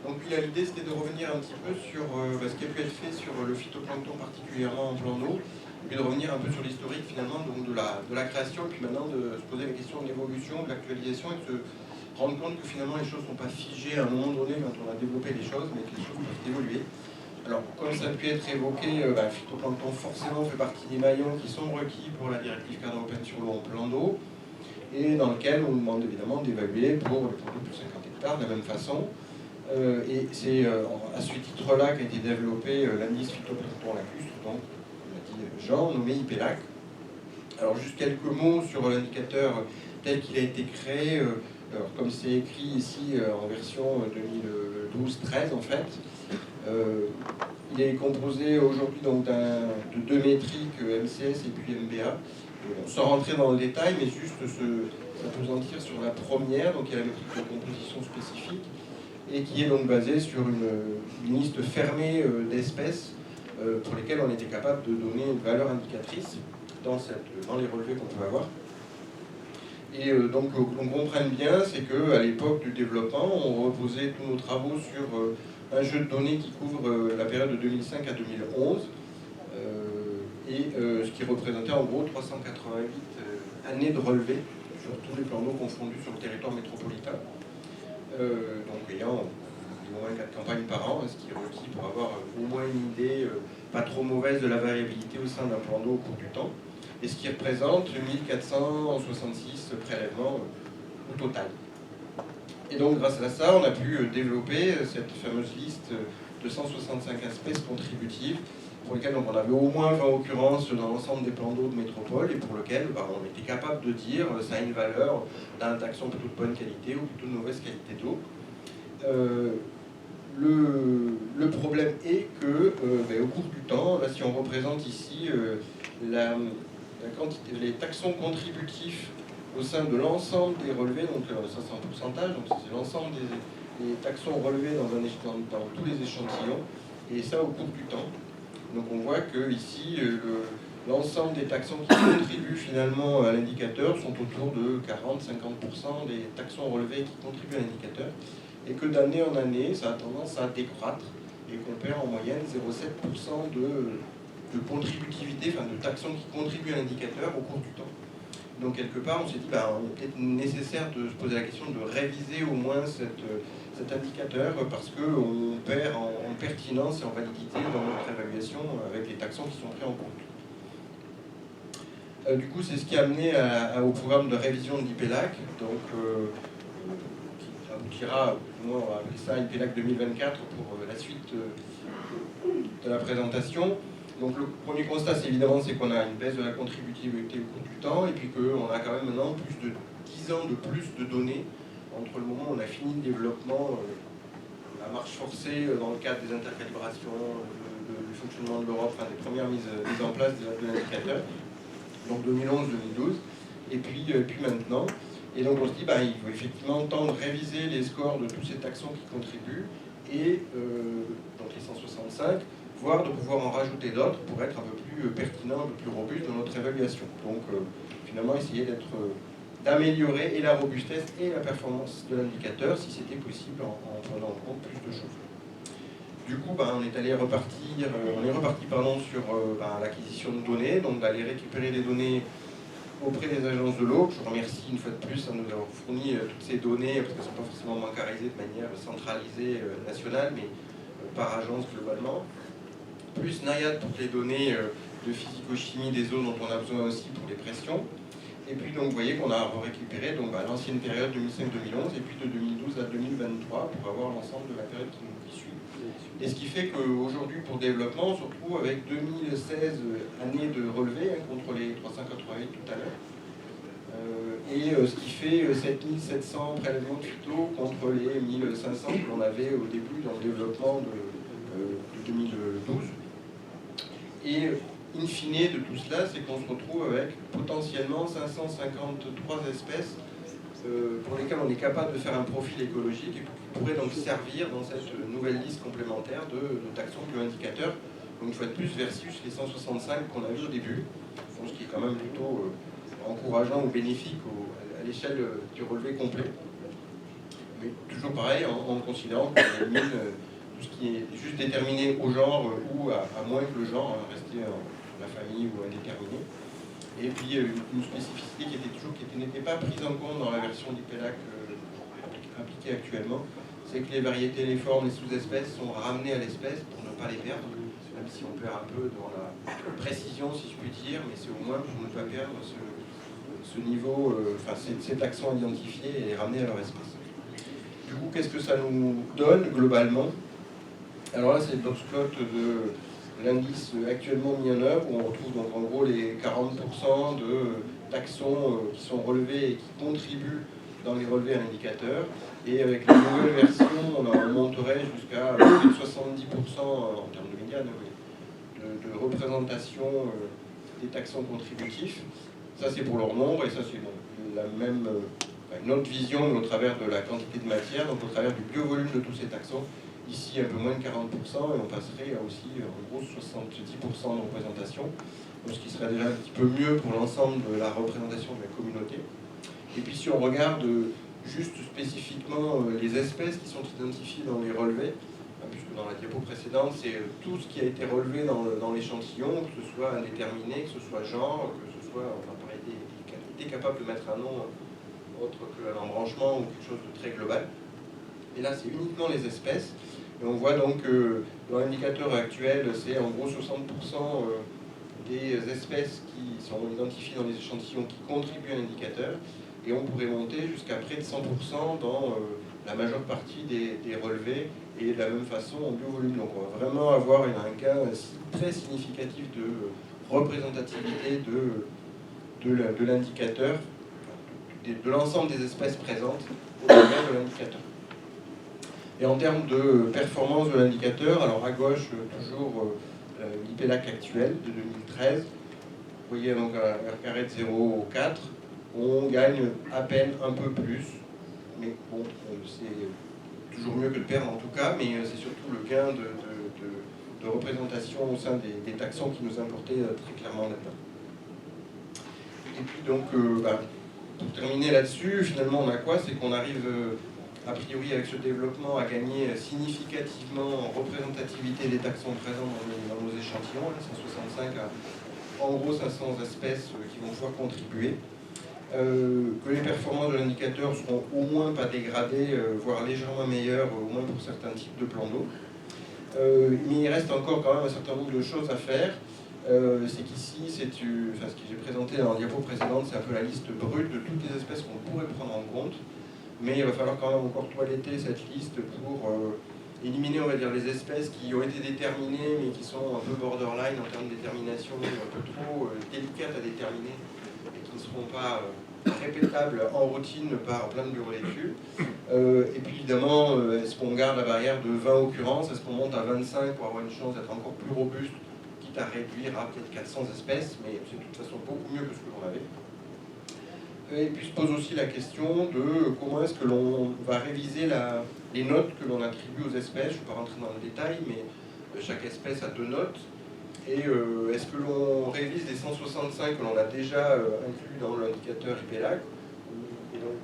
Donc lui, l'idée, c'était de revenir un petit peu sur ce qui a pu être fait sur le phytoplancton, particulièrement en plan d'eau, et puis de revenir un peu sur l'historique, finalement, donc de la création, et puis maintenant de se poser la question de l'évolution, de l'actualisation, et de se rendre compte que finalement les choses ne sont pas figées à un moment donné quand on a développé les choses, mais que les choses peuvent évoluer. Alors, comme ça a pu être évoqué, le phytoplancton forcément fait partie des maillons qui sont requis pour la directive cadre européenne sur l'eau en plan d'eau, et dans lequel on demande évidemment d'évaluer pour les produits plus 50 hectares de la même façon. Et c'est à ce titre-là qu'a été développé l'indice phytoplancton lacustre, donc, on a dit Jean, nommé IPLAC. Alors, juste quelques mots sur l'indicateur tel qu'il a été créé. Alors, comme c'est écrit ici en version 2012-13, en fait, il est composé aujourd'hui donc de deux métriques, MCS et puis MBA. Sans rentrer dans le détail, mais juste s'appesantir sur la première, donc il y a la métrique de composition spécifique, et qui est donc basée sur une liste fermée d'espèces pour lesquelles on était capable de donner une valeur indicatrice dans les relevés qu'on peut avoir. Et donc, qu'on comprenne bien, c'est qu'à l'époque du développement, on reposait tous nos travaux sur un jeu de données qui couvre la période de 2005 à 2011, ce qui représentait en gros 388 années de relevés sur tous les plans d'eau confondus sur le territoire métropolitain. Donc ayant au moins 4 campagnes par an, ce qui est requis pour avoir au moins une idée pas trop mauvaise de la variabilité au sein d'un plan d'eau au cours du temps, et ce qui représente 1466 prélèvements au total. Et donc grâce à ça, on a pu développer cette fameuse liste de 165 espèces contributives pour lesquelles on avait au moins 20 occurrences dans l'ensemble des plans d'eau de métropole et pour lesquelles on était capable de dire ça a une valeur d'un taxon plutôt de bonne qualité ou plutôt de mauvaise qualité d'eau. Le problème est que au cours du temps, là, si on représente ici la quantité, les taxons contributifs au sein de l'ensemble des relevés, donc ça c'est en pourcentage, donc c'est l'ensemble des taxons relevés dans tous les échantillons, et ça au cours du temps. Donc on voit que ici l'ensemble des taxons qui contribuent finalement à l'indicateur sont autour de 40-50% des taxons relevés qui contribuent à l'indicateur, et que d'année en année ça a tendance à décroître et qu'on perd en moyenne 0,7% de contributivité, enfin de taxons qui contribuent à l'indicateur au cours du temps. Donc quelque part on s'est dit il est peut-être nécessaire de se poser la question de réviser au moins cet indicateur parce qu'on perd en pertinence et en validité dans notre évaluation avec les taxons qui sont pris en compte. Du coup c'est ce qui a amené au programme de révision de l'IPLAC, donc qui aboutira, on va appeler ça IPLAC 2024 pour la suite de la présentation. Donc le premier constat, c'est évidemment qu'on a une baisse de la contributivité au cours du temps, et puis qu'on a quand même maintenant plus de 10 ans de plus de données entre le moment où on a fini le développement, la marche forcée dans le cadre des intercalibrations, du fonctionnement de l'Europe, enfin des premières mises en place de l'indicateur, donc 2011-2012, et puis maintenant. Et donc on se dit il faut effectivement tendre à réviser les scores de tous ces taxons qui contribuent, et donc les 165, voire de pouvoir en rajouter d'autres pour être un peu plus pertinent, un peu plus robuste dans notre évaluation. Donc finalement essayer d'améliorer et la robustesse et la performance de l'indicateur si c'était possible en prenant en compte plus de choses. Du coup, on est reparti sur l'acquisition de données, donc d'aller récupérer des données auprès des agences de l'eau. Je remercie une fois de plus à nous avoir fourni toutes ces données, parce qu'elles ne sont pas forcément bancarisées de manière centralisée nationale, mais par agence globalement. Plus NIAD pour les données de physico-chimie des eaux dont on a besoin aussi pour les pressions. Et puis donc vous voyez qu'on a récupéré l'ancienne période 2005-2011 et puis de 2012 à 2023 pour avoir l'ensemble de la période qui suit. Et ce qui fait qu'aujourd'hui pour développement on se retrouve avec 2016 années de relevé contre les 388 tout à l'heure. Ce qui fait 7700 prélèvements de phyto contre les 1500 que l'on avait au début dans le développement de 2012. Et in fine de tout cela, c'est qu'on se retrouve avec potentiellement 553 espèces pour lesquelles on est capable de faire un profil écologique et qui pourraient donc servir dans cette nouvelle liste complémentaire de taxons bioindicateurs. Donc une fois de plus versus les 165 qu'on a vu au début, ce qui est quand même plutôt encourageant ou bénéfique à l'échelle du relevé complet. mais toujours pareil, en considérant qu'on élimine tout ce qui est juste déterminé au genre ou à moins que le genre, rester la famille ou indéterminé. Et puis une spécificité qui n'était pas prise en compte dans la version d'IPELAC appliquée actuellement, c'est que les variétés, les formes, les sous-espèces sont ramenées à l'espèce pour ne pas les perdre, même si on perd un peu dans la précision, si je puis dire, mais c'est au moins pour ne pas perdre ce niveau, cet accent identifié et les ramener à leur espèce. Du coup, qu'est-ce que ça nous donne globalement? Alors là, c'est le box-plot de l'indice actuellement mis en œuvre, où on retrouve donc en gros les 40% de taxons qui sont relevés et qui contribuent dans les relevés à l'indicateur. Et avec la nouvelle version, on monterait jusqu'à 70% en termes de médiane de représentation des taxons contributifs. Ça, c'est pour leur nombre, et ça, c'est la même, une autre vision, mais au travers de la quantité de matière, donc au travers du biovolume de tous ces taxons. Ici, un peu moins de 40%, et on passerait aussi, en gros, 70% de représentation, donc ce qui serait déjà un petit peu mieux pour l'ensemble de la représentation de la communauté. Et puis, si on regarde juste spécifiquement les espèces qui sont identifiées dans les relevés, puisque dans la diapo précédente, c'est tout ce qui a été relevé dans l'échantillon, que ce soit indéterminé, que ce soit genre, que ce soit, enfin, par été capable de mettre un nom autre que l'embranchement ou quelque chose de très global. Et là, c'est uniquement les espèces. Et on voit donc que dans l'indicateur actuel, c'est en gros 60% des espèces qui sont identifiées dans les échantillons qui contribuent à l'indicateur. Et on pourrait monter jusqu'à près de 100% dans la majeure partie des relevés, et de la même façon en biovolume. Donc on va vraiment avoir un gain très significatif de représentativité de l'indicateur, de l'ensemble des espèces présentes au travers de l'indicateur. Et en termes de performance de l'indicateur, alors à gauche, toujours l'IPELAC actuel de 2013, vous voyez donc un R carré de 0,4, on gagne à peine un peu plus, mais bon, c'est toujours mieux que de perdre en tout cas, mais c'est surtout le gain de représentation au sein des taxons qui nous importaient très clairement là-dedans. Et puis donc, pour terminer là-dessus, finalement on a quoi? C'est qu'on arrive a priori avec ce développement à gagner significativement en représentativité des taxons présents dans nos échantillons, 165 à en gros 500 espèces qui vont pouvoir contribuer. Que les performances de l'indicateur seront au moins pas dégradées, voire légèrement meilleures, au moins pour certains types de plans d'eau. Mais il reste encore quand même un certain nombre de choses à faire. C'est qu'ici, ce que j'ai présenté dans la diapo précédente, c'est un peu la liste brute de toutes les espèces qu'on pourrait prendre en compte. Mais il va falloir quand même encore toiletter cette liste pour éliminer, on va dire, les espèces qui ont été déterminées, mais qui sont un peu borderline en termes de détermination, un peu trop délicates à déterminer, et qui ne seront pas répétables en routine par plein de biomolécules. Et puis évidemment, est-ce qu'on garde la barrière de 20 occurrences? Est-ce qu'on monte à 25 pour avoir une chance d'être encore plus robuste, quitte à réduire à peut-être 400 espèces, mais c'est de toute façon beaucoup mieux que ce que l'on avait. Et puis se pose aussi la question de comment est-ce que l'on va réviser les notes que l'on attribue aux espèces. Je ne vais pas rentrer dans le détail, mais chaque espèce a 2 notes. Et est-ce que l'on révise les 165 que l'on a déjà inclus dans l'indicateur IPELAC, et donc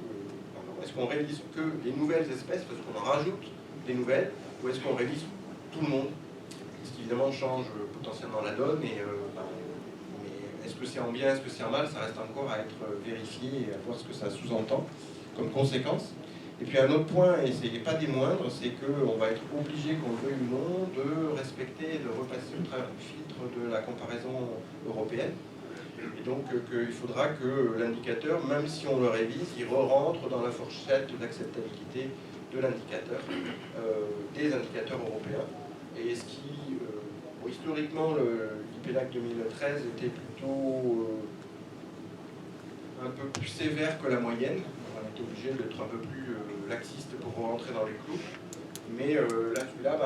est-ce qu'on révise que les nouvelles espèces, parce qu'on en rajoute des nouvelles, ou est-ce qu'on révise tout le monde? Ce qui évidemment change potentiellement la donne, mais est-ce que c'est en bien, est-ce que c'est en mal, ça reste encore à être vérifié et à voir ce que ça sous-entend comme conséquence. Et puis un autre point, et ce n'est pas des moindres, c'est qu'on va être obligé, qu'on le veuille ou non, de respecter et de repasser au travers du filtre de la comparaison européenne. Et donc il faudra que l'indicateur, même si on le révise, il re-rentre dans la fourchette d'acceptabilité de l'indicateur, des indicateurs européens. Et ce qui, historiquement, l'IPELAC 2013 était plutôt un peu plus sévère que la moyenne. On était obligé d'être un peu plus laxiste pour rentrer dans les clous. Mais là, celui-là,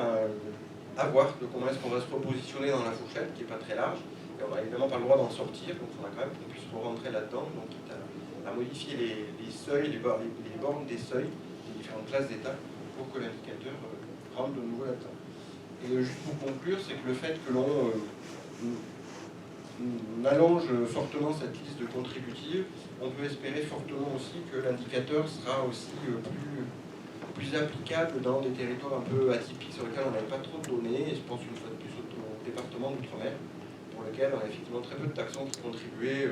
à voir de comment est-ce qu'on va se repositionner dans la fourchette, qui n'est pas très large. Et on n'a évidemment pas le droit d'en sortir, donc il faudra quand même qu'on puisse rentrer là-dedans. Donc, quitte à modifier les seuils, les bornes des seuils, des différentes classes d'état, pour que l'indicateur rentre de nouveau là-dedans. Et juste pour conclure, c'est que le fait que l'on allonge fortement cette liste de contributives, on peut espérer fortement aussi que l'indicateur sera aussi plus beaucoup plus applicable dans des territoires un peu atypiques sur lesquels on n'avait pas trop de données, et je pense une fois de plus au département d'outre-mer, pour lequel on a effectivement très peu de taxons qui contribuaient,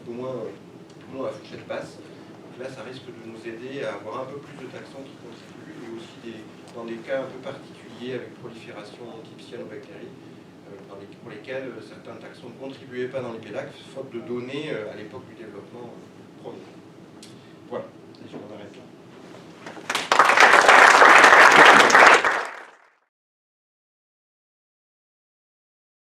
au moins à la fourchette basse. Donc là, ça risque de nous aider à avoir un peu plus de taxons qui contribuent, et aussi dans des cas un peu particuliers avec prolifération type cyanobactérie, pour lesquels certains taxons ne contribuaient pas dans les PELAC, faute de données à l'époque du développement